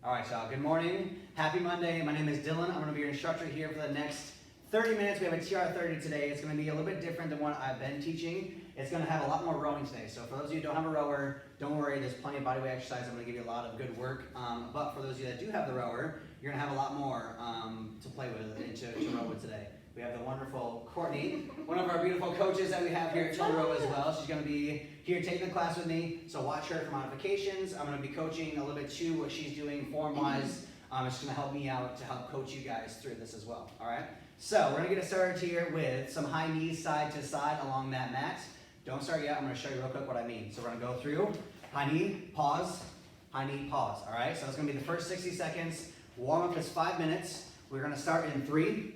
All right, y'all, good morning. Happy Monday. My name is Dylan. I'm going to be your instructor here for the next 30 minutes. We have a TR30 today. It's going to be a little bit different than what I've been teaching. It's going to have a lot more rowing today. So for those of you who don't have a rower, don't worry. There's plenty of bodyweight exercise. I'm going to give you a lot of good work. But for those of you that do have the rower, you're going to have a lot more to play with and to row with today. We have the wonderful Courtney, one of our beautiful coaches that we have here at Row as well. She's going to be here taking the class with me, so watch her for modifications. I'm going to be coaching a little bit too, what she's doing form-wise. It's going to help me out to help coach you guys through this as well, all right? So we're going to get started here with some high knees side to side along that mat. Don't start yet. I'm going to show you real quick what I mean. So we're going to go through high knee, pause, all right? So it's going to be the first 60 seconds. Warm-up is 5 minutes. We're going to start in 3,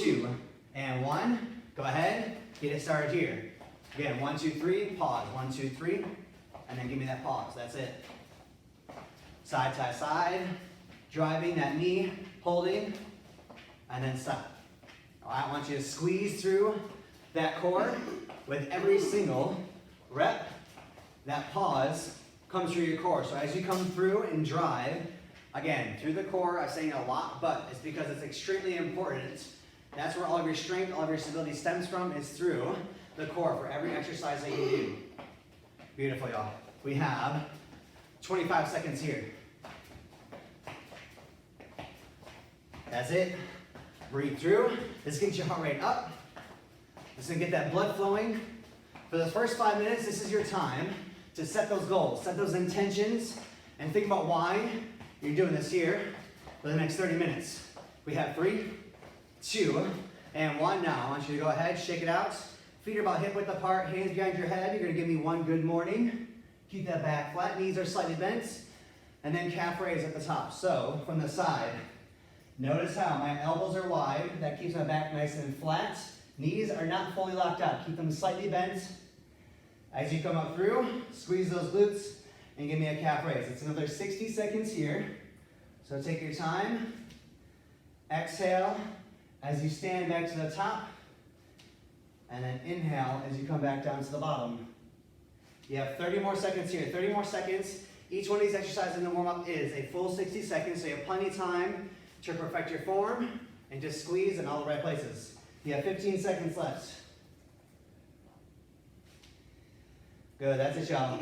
2, and 1. Go ahead, get it started here. Again, 1, 2, 3, pause. 1, 2, 3, and then give me that pause. That's it. Side to side, driving that knee, holding, and then stop. All right, I want you to squeeze through that core with every single rep. That pause comes through your core. So as you come through and drive, again, through the core, I'm saying a lot, but it's because it's extremely important. That's where all of your strength, all of your stability stems from, is through the core for every exercise that you do. Beautiful, y'all. We have 25 seconds here. That's it. Breathe through. This gets your heart rate up. This is going to get that blood flowing. For the first 5 minutes, this is your time to set those goals, set those intentions, and think about why you're doing this here for the next 30 minutes. We have 3, 2, and 1 now. I want you to go ahead, shake it out. Feet are about hip width apart, hands behind your head. You're going to give me 1 good morning. Keep that back flat, knees are slightly bent, and then calf raise at the top. So from the side, notice how my elbows are wide. That keeps my back nice and flat. Knees are not fully locked out. Keep them slightly bent. As you come up through, squeeze those glutes and give me a calf raise. It's another 60 seconds here. So take your time. Exhale as you stand back to the top. And then inhale as you come back down to the bottom. You have 30 more seconds here. 30 more seconds. Each one of these exercises in the warm-up is a full 60 seconds, so you have plenty of time to perfect your form and just squeeze in all the right places. You have 15 seconds left. Good, that's it, y'all.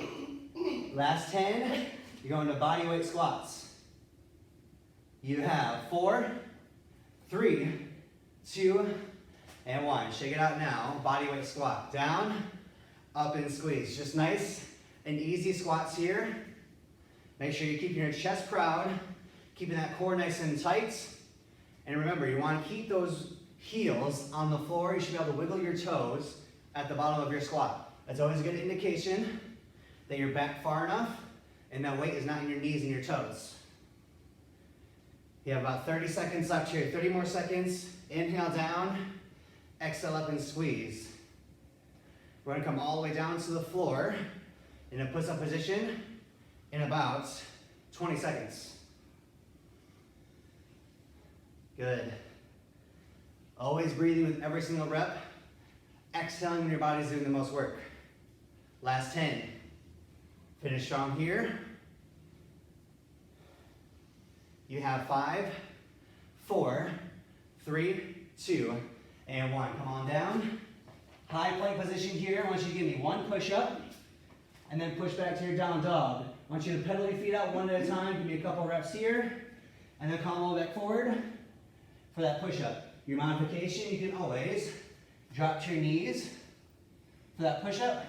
Last 10, you're going to bodyweight squats. You have 4, 3, 2, and 1. Shake it out now. Bodyweight squat. Down, up, and squeeze. Just nice and easy squats here. Make sure you're keeping your chest proud, keeping that core nice and tight. And remember, you want to keep those heels on the floor. You should be able to wiggle your toes at the bottom of your squat. That's always a good indication that you're back far enough and that weight is not in your knees and your toes. You have about 30 seconds left here. 30 more seconds. Inhale down, exhale up and squeeze. We're going to come all the way down to the floor in a push-up position in about 20 seconds. Good. Always breathing with every single rep. Exhaling when your body's doing the most work. Last 10. Finish strong here. You have 5, 4, 3, 2, and 1. Come on down. High plank position here. I want you to give me 1 push-up and then push back to your down dog. I want you to pedal your feet out one at a time. Give me a couple reps here and then come all the way back forward for that push-up. Your modification, you can always drop to your knees for that push-up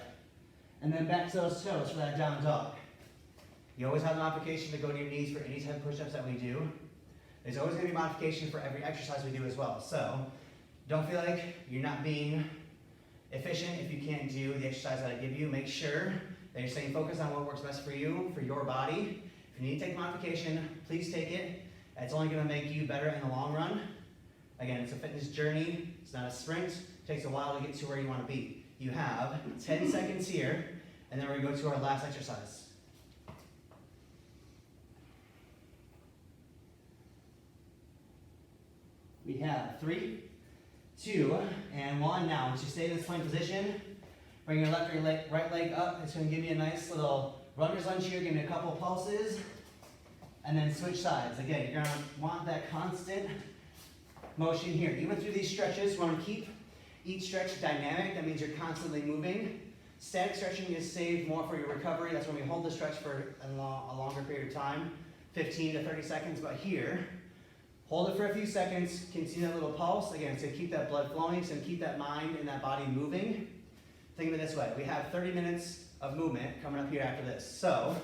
and then back to those toes for that down dog. You always have a modification to go to your knees for any type of push-ups that we do. There's always going to be modification for every exercise we do as well. So don't feel like you're not being efficient if you can't do the exercise that I give you. Make sure that you're staying focused on what works best for you, for your body. If you need to take modification, please take it. It's only going to make you better in the long run. Again, it's a fitness journey. It's not a sprint. It takes a while to get to where you want to be. You have 10 seconds here, and then we're going to go to our last exercise. We have 3, 2, and 1. Now, once you stay in this plank position, bring your left or your right leg up. It's going to give you a nice little runner's lunge here. Give me a couple pulses. and then switch sides. Again, you're gonna want that constant motion here. Even through these stretches, you wanna keep each stretch dynamic. That means you're constantly moving. Static stretching is saved more for your recovery. That's when we hold the stretch for a longer period of time, 15 to 30 seconds. But here, hold it for a few seconds, continue that little pulse. Again, it's gonna keep that blood flowing, it's gonna keep that mind and that body moving. Think of it this way, we have 30 minutes of movement coming up here after this. So,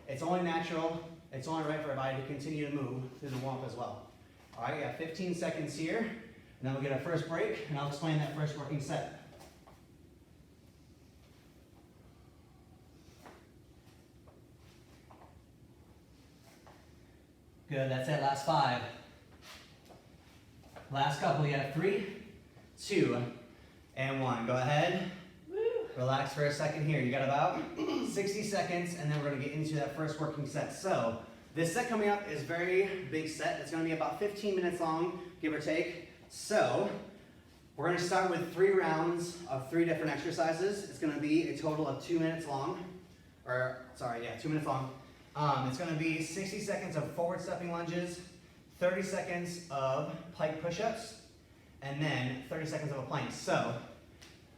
it's only natural, it's only right for our body to continue to move through the warm-up as well. All right, we have 15 seconds here, and then we'll get our first break, and I'll explain that first working set. Good, that's it, last 5. Last couple, you have 3, 2, and 1. Go ahead, relax for a second here. You got about 60 seconds, and then we're gonna get into that first working set. So, this set coming up is a very big set. It's gonna be about 15 minutes long, give or take. So, we're gonna start with 3 rounds of 3 different exercises. It's gonna be a total of 2 minutes long, 2 minutes long. It's gonna be 60 seconds of forward stepping lunges, 30 seconds of pike push-ups, and then 30 seconds of a plank. So,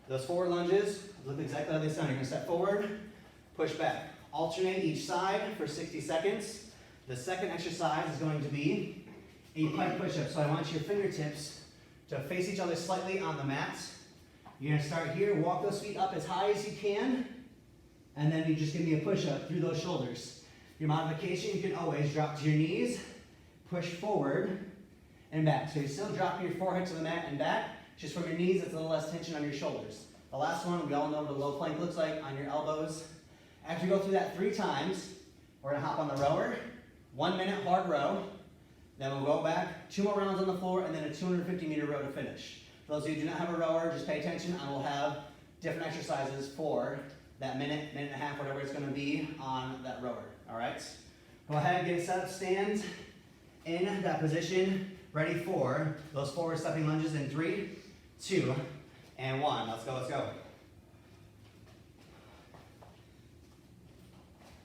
those forward lunges look exactly how they sound. You're gonna step forward, push back. Alternate each side for 60 seconds. The second exercise is going to be a pike push-up. So I want your fingertips to face each other slightly on the mat. You're gonna start here, walk those feet up as high as you can, and then you just give me a push-up through those shoulders. Your modification, you can always drop to your knees, push forward, and back. So you're still dropping your forehead to the mat and back, just from your knees, it's a little less tension on your shoulders. The last one, we all know what a low plank looks like on your elbows. After you go through that 3 times, we're gonna hop on the rower, 1 minute hard row, then we'll go back, 2 more rounds on the floor, and then a 250-meter row to finish. For those of you who do not have a rower, just pay attention. I will have different exercises for that minute, minute and a half, whatever it's gonna be on that rower, all right? Go ahead, get set up, stand in that position, ready for those forward stepping lunges in 3, 2, and 1. Let's go, let's go.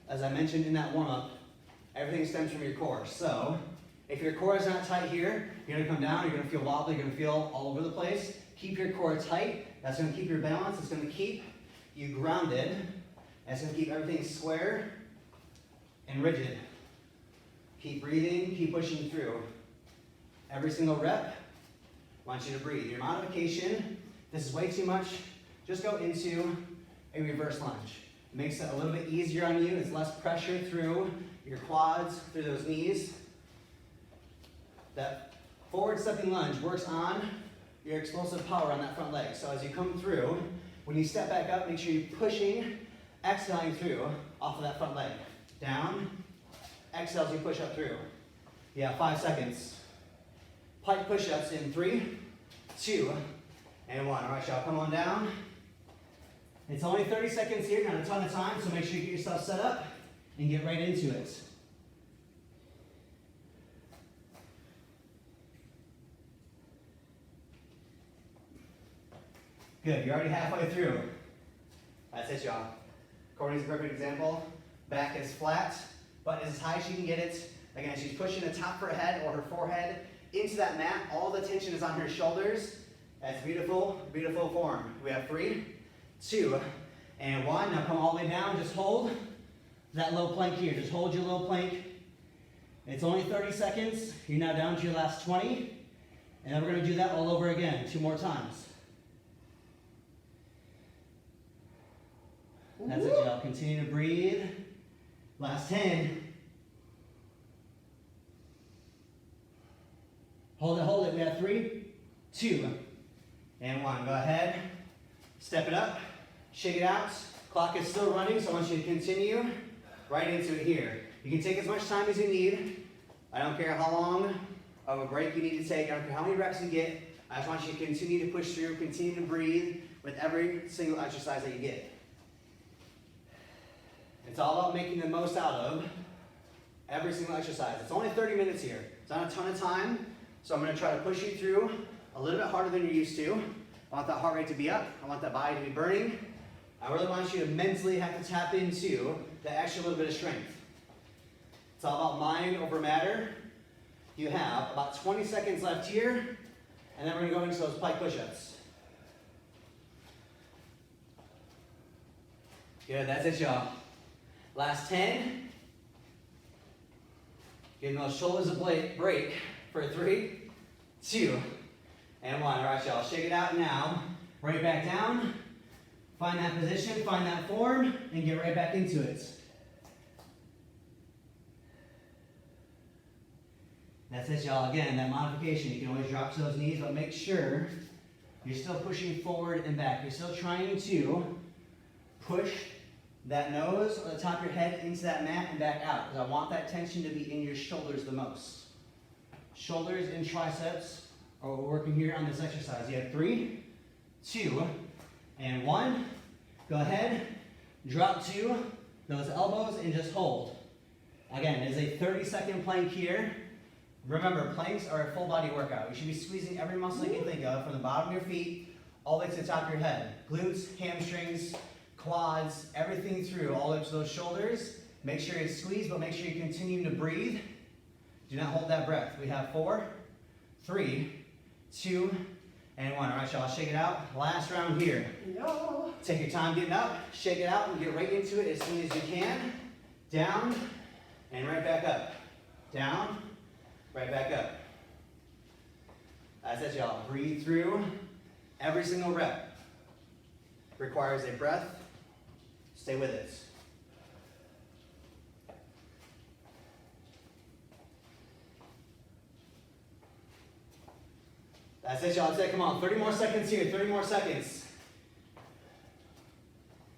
As I mentioned in that warm-up, everything stems from your core. So, if your core is not tight here, you're gonna come down, you're gonna feel wobbly, you're gonna feel all over the place. Keep your core tight. That's gonna keep your balance. It's gonna keep you grounded. And it's gonna keep everything square and rigid. Keep breathing, keep pushing through. Every single rep, I want you to breathe. Your modification, this is way too much, just go into a reverse lunge. It makes it a little bit easier on you. It's less pressure through your quads, through those knees. That forward stepping lunge works on your explosive power on that front leg. So as you come through, when you step back up, make sure you're pushing, exhaling through off of that front leg. Down, exhale as you push up through. You have 5 seconds. Pike push-ups in 3, 2, and 1. All right, y'all, come on down. It's only 30 seconds here, not a ton of time, so make sure you get yourself set up and get right into it. Good, you're already halfway through. That's it, y'all. Courtney's a perfect example. Back is flat, butt is as high as she can get it. Again, she's pushing the top of her head or her forehead into that mat. All the tension is on her shoulders. That's beautiful, beautiful form. We have 3, 2, and 1. Now come all the way down. Just hold that low plank here. Just hold your low plank. It's only 30 seconds. You're now down to your last 20. And then we're going to do that all over again, 2 more times. That's it, y'all. Continue to breathe. Last 10. Hold it. We have 3, 2, and 1. Go ahead. Step it up. Shake it out. Clock is still running, so I want you to continue right into it here. You can take as much time as you need. I don't care how long of a break you need to take. I don't care how many reps you get. I just want you to continue to push through, continue to breathe with every single exercise that you get. It's all about making the most out of every single exercise. It's only 30 minutes here. It's not a ton of time, so I'm going to try to push you through a little bit harder than you're used to. I want that heart rate to be up. I want that body to be burning. I really want you to mentally have to tap into that extra little bit of strength. It's all about mind over matter. You have about 20 seconds left here, and then we're going to go into those plank push-ups. Good, that's it, y'all. Last 10. Giving those shoulders a break for 3, 2, and 1. All right, y'all, shake it out now. Right back down. Find that position, find that form, and get right back into it. That's it, y'all. Again, that modification. You can always drop to those knees, but make sure you're still pushing forward and back. You're still trying to push that nose or the top of your head into that mat and back out, because I want that tension to be in your shoulders the most. Shoulders and triceps are what we're working here on this exercise. You have 3, 2, and 1. Go ahead, drop to those elbows and just hold. Again, it is a 30-second plank here. Remember, planks are a full body workout. You should be squeezing every muscle you can think of, from the bottom of your feet all the way to the top of your head. Glutes, hamstrings, quads, everything through, all the way to those shoulders. Make sure you squeeze, but make sure you continue to breathe. Do not hold that breath. We have 4, 3, 2, and 1. All right, y'all, shake it out. Last round here. No. Take your time getting up, shake it out, and get right into it as soon as you can. Down, and right back up. Down, right back up. That's it, y'all. Breathe through. Every single rep requires a breath. Stay with it. That's it, y'all. That's it. Come on. 30 more seconds here. 30 more seconds.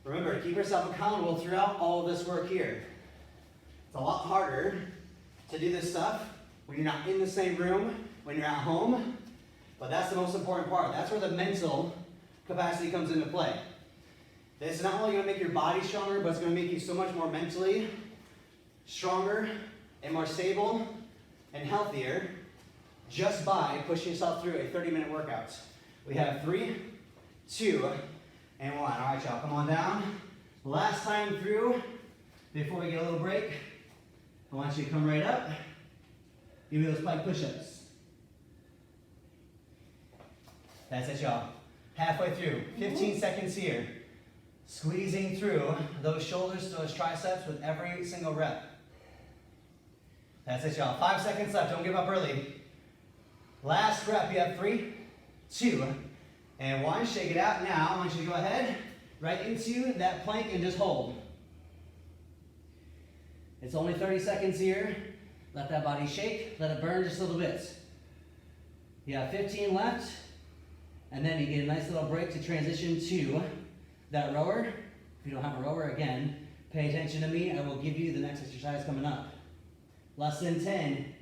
Remember, keep yourself accountable throughout all of this work here. It's a lot harder to do this stuff when you're not in the same room, when you're at home, but that's the most important part. That's where the mental capacity comes into play. This is not only going to make your body stronger, but it's going to make you so much more mentally stronger and more stable and healthier just by pushing yourself through a 30-minute workout. We have 3, 2, and 1. All right, y'all, come on down. Last time through, before we get a little break, I want you to come right up. Give me those plank push-ups. That's it, y'all. Halfway through, 15 seconds here. Squeezing through those shoulders, those triceps with every single rep. That's it, y'all. 5 seconds left. Don't give up early. Last rep. You have 3, 2, and 1. Shake it out. Now, I want you to go ahead, right into that plank and just hold. It's only 30 seconds here. Let that body shake. Let it burn just a little bit. You have 15 left, and then you get a nice little break to transition to that rower. If you don't have a rower, again, pay attention to me. I will give you the next exercise coming up. Less than 10.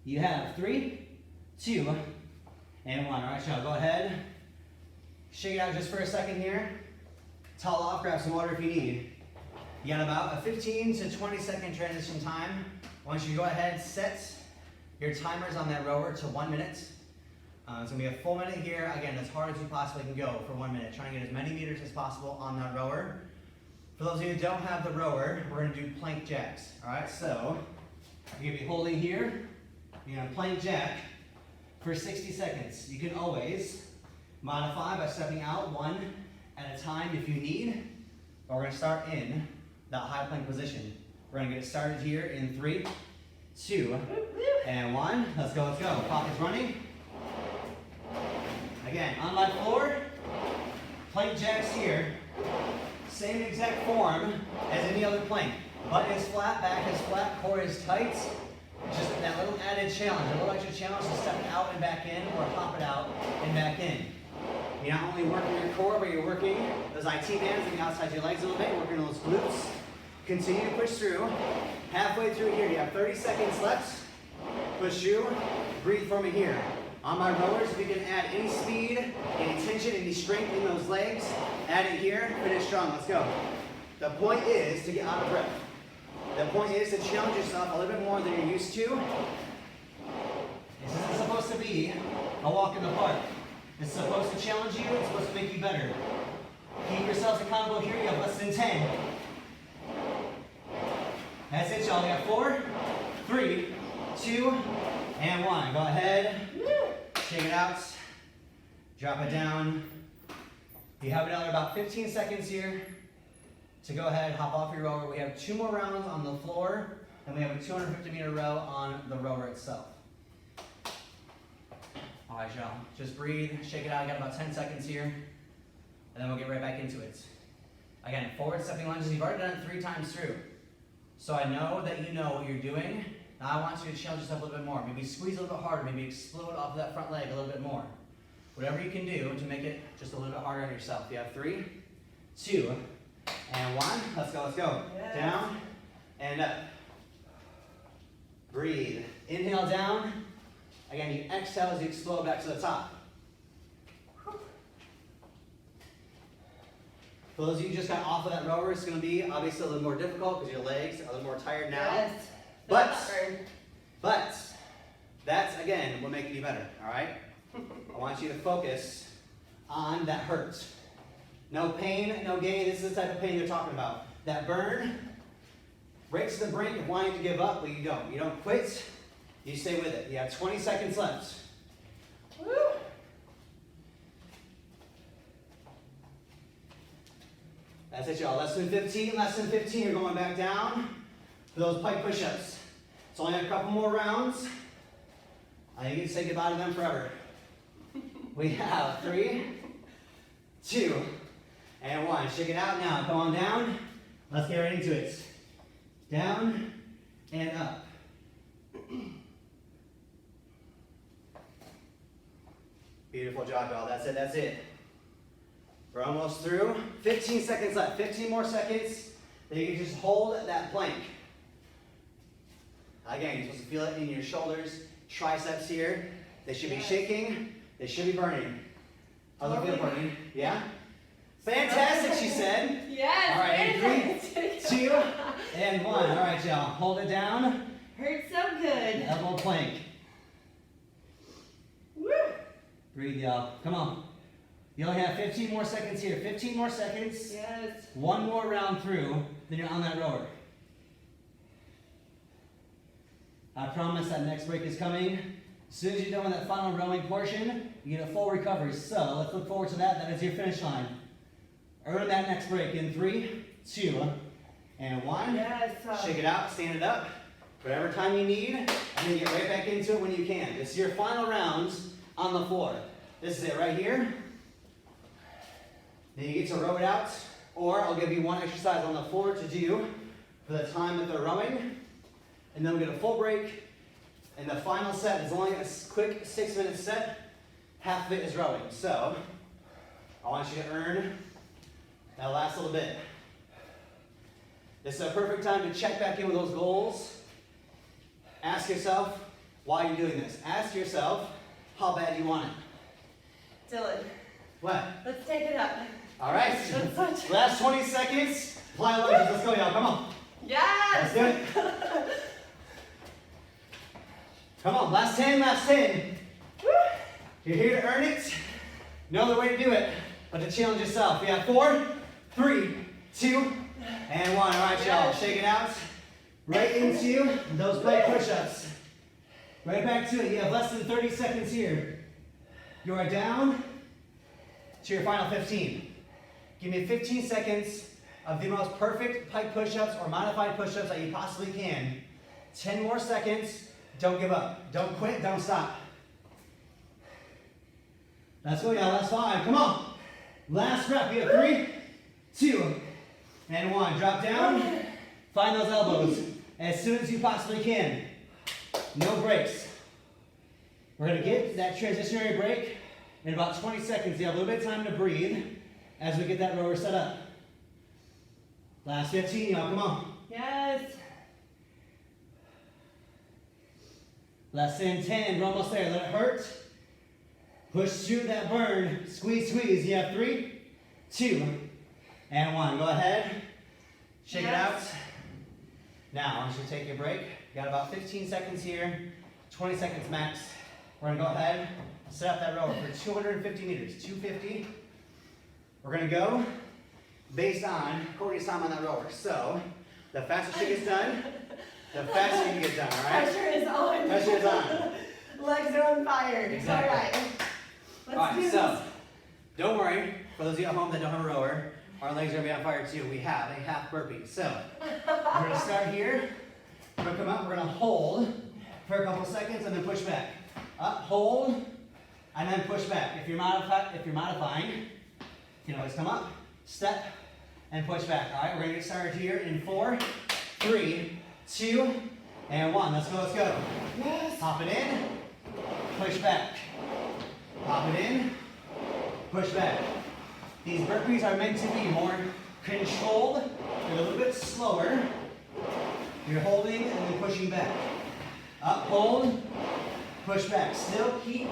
You have 3, 2, and 1. All right, y'all, go ahead. Shake it out just for a second here. Towel off, grab some water if you need. You got about a 15 to 20 second transition time. Once you go ahead, set your timers on that rower to 1 minute. It's going to be a full minute here. Again, as hard as you possibly can go for 1 minute. Try and get as many meters as possible on that rower. For those of you who don't have the rower, we're going to do plank jacks. All right, so you're going to be holding here. You're going to plank jack for 60 seconds. You can always modify by stepping out 1 at a time if you need. But we're going to start in that high plank position. We're going to get it started here in 3, 2, and 1. Let's go, let's go. Clock is running. Again, on my floor, plank jacks here. Same exact form as any other plank. Butt is flat, back is flat, core is tight. Just that little added challenge, a little extra challenge to step it out and back in, or pop it out and back in. You're not only working your core, but you're working those IT bands on the outside of your legs a little bit, working those glutes. Continue to push through. Halfway through here, you have 30 seconds left. Push through, breathe for me here. On my rowers, if you can add any speed, any tension, any strength in those legs, add it here, finish strong, let's go. The point is to get out of breath. The point is to challenge yourself a little bit more than you're used to. This isn't supposed to be a walk in the park. It's supposed to challenge you, it's supposed to make you better. Keep yourselves accountable here, you have less than 10. That's it, y'all. We got 4, 3, 2, and 1. Go ahead. Shake it out. Drop it down. You have another about 15 seconds here to go ahead, hop off your rower. We have 2 more rounds on the floor, and we have a 250-meter row on the rower itself. All right, y'all. Just breathe, shake it out. You got about 10 seconds here, and then we'll get right back into it. Again, forward stepping lunges. You've already done it 3 times through. So I know that you know what you're doing. Now I want you to challenge yourself a little bit more. Maybe squeeze a little bit harder. Maybe explode off of that front leg a little bit more. Whatever you can do to make it just a little bit harder on yourself. You have 3, 2, and 1. Let's go, let's go. Yes. Down and up. Breathe. Inhale down. Again, you exhale as you explode back to the top. For those of you who just got off of that rower, it's going to be obviously a little more difficult because your legs are a little more tired now. Yes. But that's, again, what makes you better, all right? I want you to focus on that hurt. No pain, no gain. This is the type of pain they're talking about. That burn, right to the brink of wanting to give up, but you don't. You don't quit. You stay with it. You have 20 seconds left. Woo! That's it, y'all. Less than 15, less than 15. You're going back down for those pike push-ups. It's only a couple more rounds. I think you can say goodbye to them forever. We have 3, 2, and 1. Shake it out now. Come on down. Let's get right into it. Down and up. Beautiful job, y'all. That's it, that's it. We're almost through. 15 seconds left. 15 more seconds. Then you can just hold that plank. Again, you're supposed to feel it in your shoulders, triceps here. They should be shaking. They should be burning. How's it feel, burning? Yeah? Fantastic, she said. Yes. All right, 3, 2, and 1. All right, y'all. Hold it down. Hurts so good. Elbow plank. Woo. Breathe, y'all. Come on. You only have 15 more seconds here. 15 more seconds. Yes. 1 more round through, then you're on that rower. I promise that next break is coming. As soon as you're done with that final rowing portion, you get a full recovery. So let's look forward to that. That is your finish line. Earn that next break in 3, 2, and 1. Yes. Shake it out, stand it up. Whatever time you need, and then get right back into it when you can. This is your final rounds on the floor. This is it right here. Then you get to row it out, or I'll give you one exercise on the floor to do for the time that they're rowing. And then we'll get a full break. And the final set is only a quick 6-minute set. Half of it is rowing. So I want you to earn that last little bit. This is a perfect time to check back in with those goals. Ask yourself why you're doing this. Ask yourself how bad you want it. Dylan. What? Let's take it up. All right. Last 20 seconds. Apply lunges. Let's go, y'all. Come on. Yes. Let's do it. Come on. Last 10. Last 10. Woo. You're here to earn it. No other way to do it but to challenge yourself. You have 4, 3, 2, and 1. All right, y'all. Shake it out. Right into those plank push-ups. Right back to it. You have less than 30 seconds here. You are down to your final 15. Give me 15 seconds of the most perfect pike push-ups or modified push-ups that you possibly can. 10 more seconds. Don't give up. Don't quit. Don't stop. Let's go, y'all. Last 5. Come on. Last rep. We have 3, 2, and 1. Drop down. Find those elbows as soon as you possibly can. No breaks. We're going to get that transitionary break in about 20 seconds. You have a little bit of time to breathe as we get that rower set up. Last 15, y'all. Come on. Yes. Less than 10. We're almost there. Let it hurt. Push through that burn. Squeeze, squeeze. You have 3, 2, and 1. Go ahead. Shake it out. Now, I want you to take your break. You got about 15 seconds here. 20 seconds max. We're going to go ahead and set up that rower for 250 meters. 250. We're going to go based on Courtney's time on that rower. So, the faster she gets done, The faster you can get done, all right? Pressure is on. Pressure is on. Legs are on fire. Exactly. All right. Let's All right, do so this. don't worry. For those of you at home that don't have a rower, our legs are gonna be on fire too. We have a half burpee. So we're gonna start here. We're gonna come up. We're gonna hold for a couple seconds and then push back. Up, hold, and then push back. If you're modifying, you can always come up, step, and push back. All right, we're gonna get started here in 4, 3, 2, and 1. Let's go. Let's go. Yes. Hop it in, push back. Hop it in, push back. These burpees are meant to be more controlled. They're a little bit slower. You're holding and then pushing back. Up, hold, push back. Still keep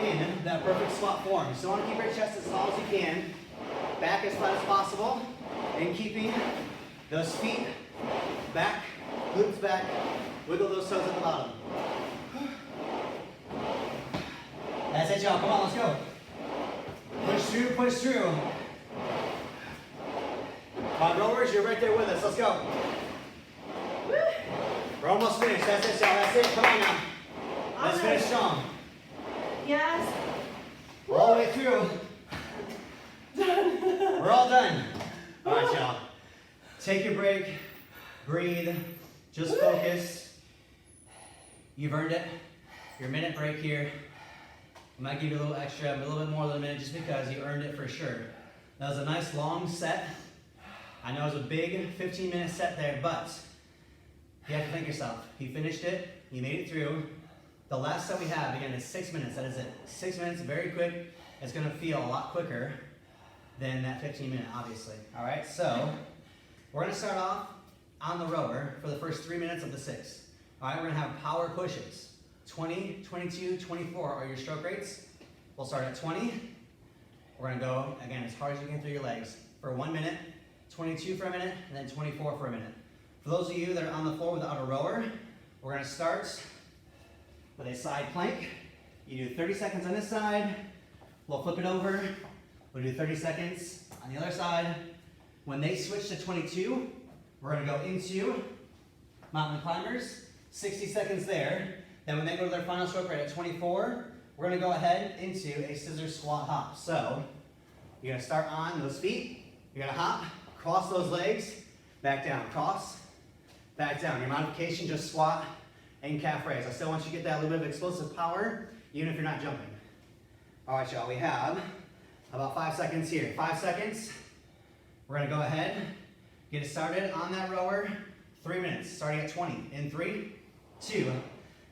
in that perfect squat form. You still want to keep your chest as tall as you can, back as flat as possible, and keeping those feet back, glutes back, wiggle those toes at the bottom. That's it, y'all. Come on, let's go. Push through, push through. Come on, rowers, you're right there with us. Let's go. Woo. We're almost finished. That's it, y'all. That's it. Come on now. Let's finish strong. Yes. All the way through. Done. We're all done. All right, y'all. Take your break. Breathe. Just focus. You've earned it. Your minute break here. I might give you a little extra, a little bit more than a minute just because you earned it for sure. That was a nice long set. I know it was a big 15-minute set there, but you have to think yourself. You finished it. You made it through. The last set we have, again, is 6 minutes. That is it. 6 minutes, very quick. It's going to feel a lot quicker than that 15-minute, obviously. All right, so we're going to start off on the rower for the first 3 minutes of the 6. All right, we're going to have power pushes. 20, 22, 24 are your stroke rates. We'll start at 20. We're going to go, again, as hard as you can through your legs for 1 minute, 22 for a minute, and then 24 for a minute. For those of you that are on the floor without a rower, we're going to start with a side plank. You do 30 seconds on this side. We'll flip it over. We'll do 30 seconds on the other side. When they switch to 22, we're going to go into mountain climbers. 60 seconds there. Then when they go to their final stroke rate at 24, we're going to go ahead into a scissor squat hop. So you're going to start on those feet. You're going to hop, cross those legs, back down, cross, back down. Your modification, just squat and calf raise. I still want you to get that little bit of explosive power, even if you're not jumping. All right, y'all, we have about 5 seconds here. 5 seconds. We're going to go ahead, get it started on that rower. 3 minutes, starting at 20. In 3, 2,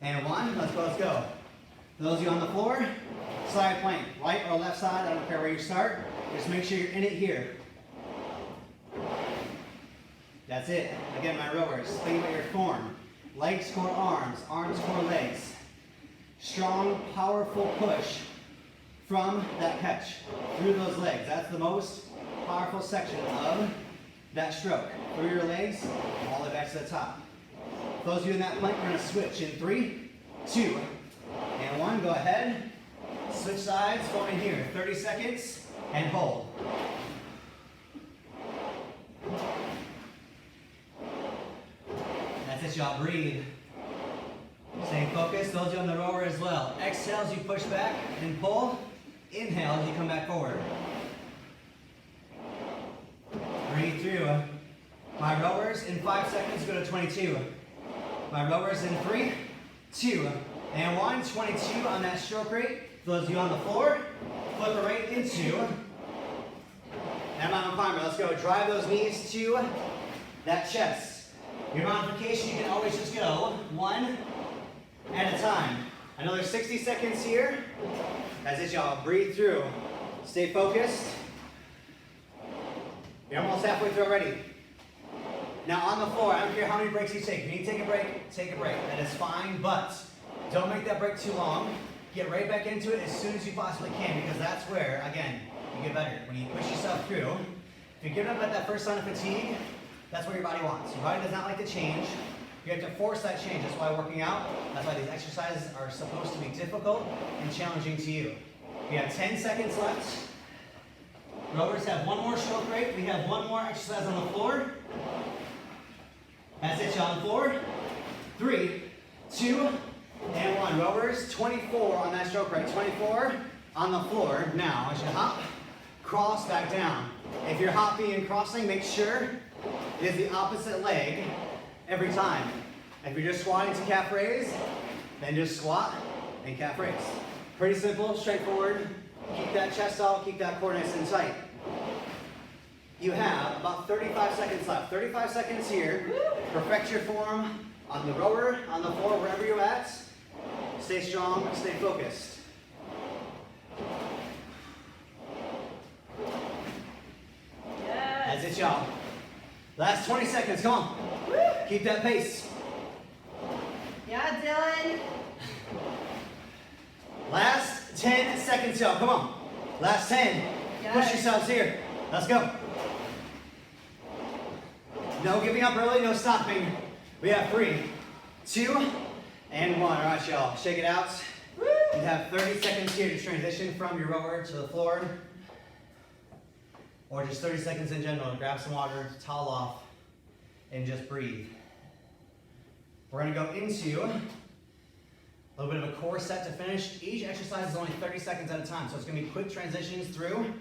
and 1. Let's go, let's go. Those of you on the floor, side plank, right or left side, I don't care where you start. Just make sure you're in it here. That's it. Again, my rowers, think about your form. Legs core arms, arms core legs. Strong, powerful push from that catch through those legs. That's the most powerful section of that stroke. Through your legs, all the way back to the top. Those of you in that plank, we're going to switch in 3, 2, and 1. Go ahead. Switch sides, go in here. 30 seconds, and hold. That's it, y'all. Breathe. Stay focused. Those of you on the rower as well. Exhale as you push back and pull. Inhale as you come back forward. Breathe through. My rowers in 5 seconds go to 22. My rowers in 3, 2, and 1. 22 on that stroke rate. For those of you on the floor, flip it right into that mountain climber. Let's go. Drive those knees to that chest. Your modification, you can always just go 1 at a time. Another 60 seconds here. That's it, y'all. Breathe through. Stay focused. You're almost halfway through already. Now on the floor, I don't care how many breaks you take. If you need to take a break, take a break. That is fine, but don't make that break too long. Get right back into it as soon as you possibly can, because that's where, again, you get better. When you push yourself through, if you give up at that first sign of fatigue, that's what your body wants. Your body does not like to change. You have to force that change. That's why working out, that's why these exercises are supposed to be difficult and challenging to you. We have 10 seconds left. Rowers have 1 more stroke rate. We have 1 more exercise on the floor. That's it, y'all. 4, 3, 2, and 1. Rowers, 24 on that stroke right. 24 on the floor. Now, I should hop, cross, back down. If you're hopping and crossing, make sure it is the opposite leg every time. If you're just squatting to calf raise, then just squat and calf raise. Pretty simple, straightforward. Keep that chest out, keep that core nice and tight. You have about 35 seconds left. 35 seconds here. Perfect your form on the rower, on the floor, wherever you're at. Stay strong, stay focused. Yes. That's it, y'all. Last 20 seconds, come on. Keep that pace. Yeah, Dylan. Last 10 seconds, y'all, come on. Last 10. Yes. Push yourselves here. Let's go. No giving up early, no stopping. We have 3, 2, and 1. All right, y'all, shake it out. You have 30 seconds here to transition from your rower to the floor, or just 30 seconds in general. Grab some water, towel off, and just breathe. We're gonna go into a little bit of a core set to finish. Each exercise is only 30 seconds at a time, so it's gonna be quick transitions through.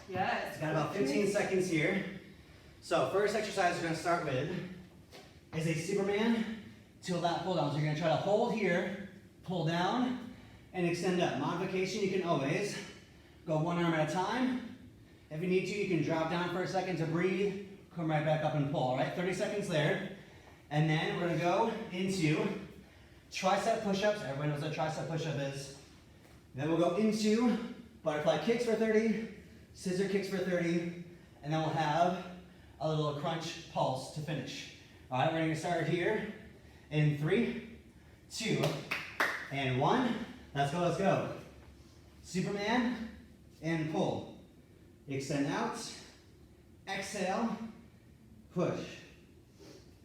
Yes. Got about 15 seconds here. So first exercise we're gonna start with is a Superman to a lat pull down. So you're gonna try to hold here, pull down, and extend up. Modification, you can always go one arm at a time. If you need to, you can drop down for a second to breathe, come right back up and pull, all right? 30 seconds there. And then we're gonna go into tricep push-ups. Everybody knows what a tricep push-up is. Then we'll go into butterfly kicks for 30, scissor kicks for 30, and then we'll have a little crunch pulse to finish. All right, we're gonna start here in 3, 2, and 1. Let's go, let's go. Superman, and pull. Extend out, exhale, push.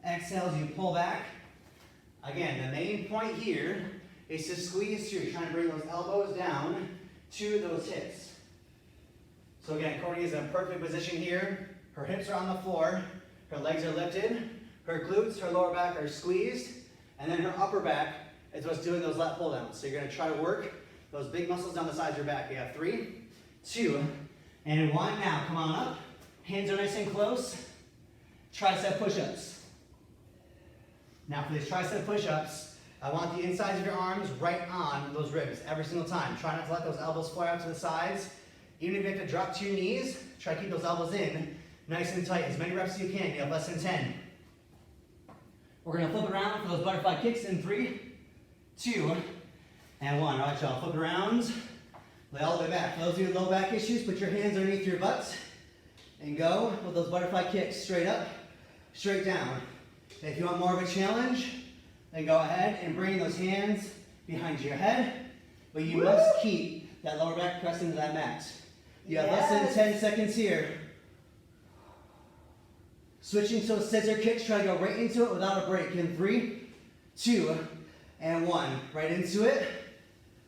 Exhale as you pull back. Again, the main point here is to squeeze through, trying to bring those elbows down to those hips. So again, Courtney is in a perfect position here. Her hips are on the floor, her legs are lifted, her glutes, her lower back are squeezed, and then her upper back is what's doing those lat pull downs. So you're gonna try to work those big muscles down the sides of your back. You have 3, 2, and 1. Now, come on up. Hands are nice and close. Tricep push-ups. Now for these tricep push-ups, I want the insides of your arms right on those ribs every single time. Try not to let those elbows fly out to the sides. Even if you have to drop to your knees, try to keep those elbows in nice and tight. As many reps as you can. You have less than 10. We're going to flip around for those butterfly kicks in 3, 2, and 1. All right, y'all. Flip around. Lay all the way back. For those of you with low back issues, put your hands underneath your butt and go with those butterfly kicks. Straight up, straight down. If you want more of a challenge, then go ahead and bring those hands behind your head, but you must keep that lower back pressed into that mat. You have less than 10 seconds here. Switching to scissor kicks, try to go right into it without a break. In 3, 2, and 1. Right into it.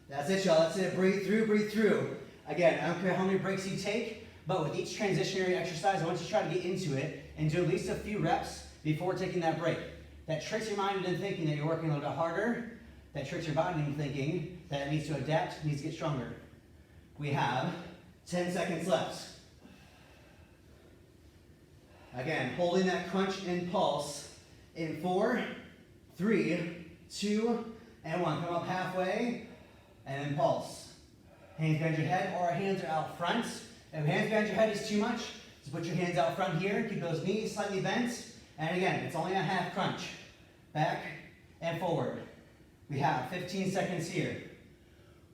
That's it, y'all. That's it. Breathe through, breathe through. Again, I don't care how many breaks you take, but with each transitionary exercise, I want you to try to get into it and do at least a few reps before taking that break. That tricks your mind into thinking that you're working a little bit harder. That tricks your body into thinking that it needs to adapt, needs to get stronger. We have 10 seconds left. Again, holding that crunch and pulse in 4, 3, 2, and 1. Come up halfway, and then pulse. Hands behind your head, or our hands are out front. If hands behind your head is too much, just put your hands out front here. Keep those knees slightly bent. And again, it's only a half crunch. Back and forward. We have 15 seconds here.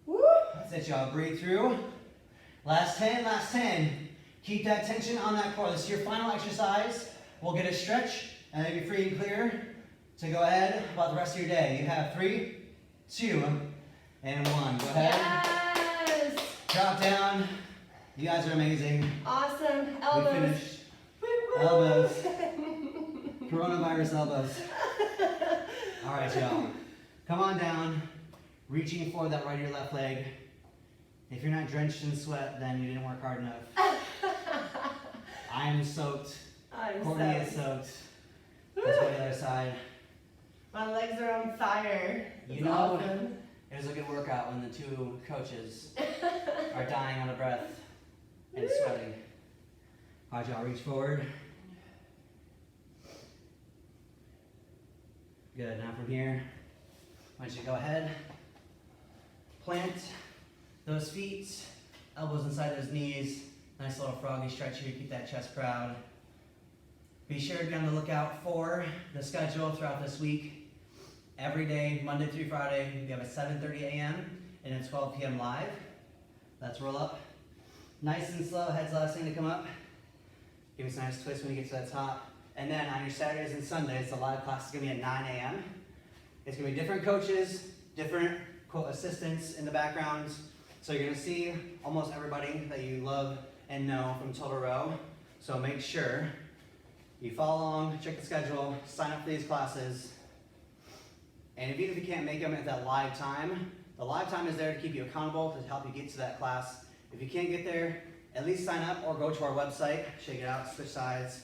Woo! That's it, y'all. Breathe through. Last 10, last 10. Keep that tension on that core. This is your final exercise. We'll get a stretch, and then be free and clear to go ahead about the rest of your day. You have 3, 2, and 1. Go ahead. Yes. Drop down. You guys are amazing. Awesome. Elbows. We finished. Woo-woo. Elbows. Coronavirus elbows. All right, y'all. Come on down. Reaching for that right or left leg. If you're not drenched in sweat, then you didn't work hard enough. I am soaked. I'm Courtney so. is soaked. Let's go to the other side. My legs are on fire. You It's know, awesome. it was a good workout when the two coaches are dying on a breath and sweating. All right, y'all, reach forward. Good, now from here, I want you to go ahead, plant those feet, elbows inside those knees, nice little froggy stretch here, keep that chest proud. Be sure to be on the lookout for the schedule throughout this week. Every day, Monday through Friday, we have a 7:30 a.m. and a 12 p.m. live. Let's roll up. Nice and slow, head's the last thing to come up. Give me some nice twist when you get to the top. And then on your Saturdays and Sundays, the live class is going to be at 9 a.m. It's going to be different coaches, different quote assistants in the backgrounds. So you're going to see almost everybody that you love and know from Total Row. So make sure you follow along, check the schedule, sign up for these classes. And even if you can't make them at that live time, the live time is there to keep you accountable, to help you get to that class. If you can't get there, at least sign up or go to our website, check it out, switch sides.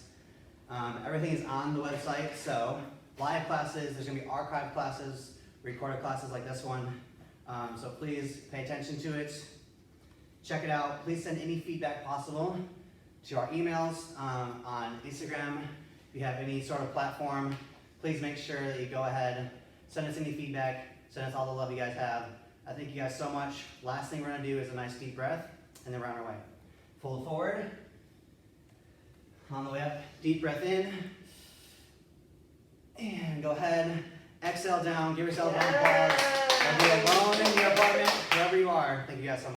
Everything is on the website, so live classes, there's going to be archived classes, recorded classes like this one. So please pay attention to it. Check it out. Please send any feedback possible to our emails on Instagram. If you have any sort of platform, please make sure that you go ahead, send us any feedback, send us all the love you guys have. I thank you guys so much. Last thing we're going to do is a nice deep breath, and then we're on our way. Pull forward. On the way up, deep breath in. And go ahead, exhale down, give yourself a round of applause. And be alone in your apartment, wherever you are. Thank you guys so much.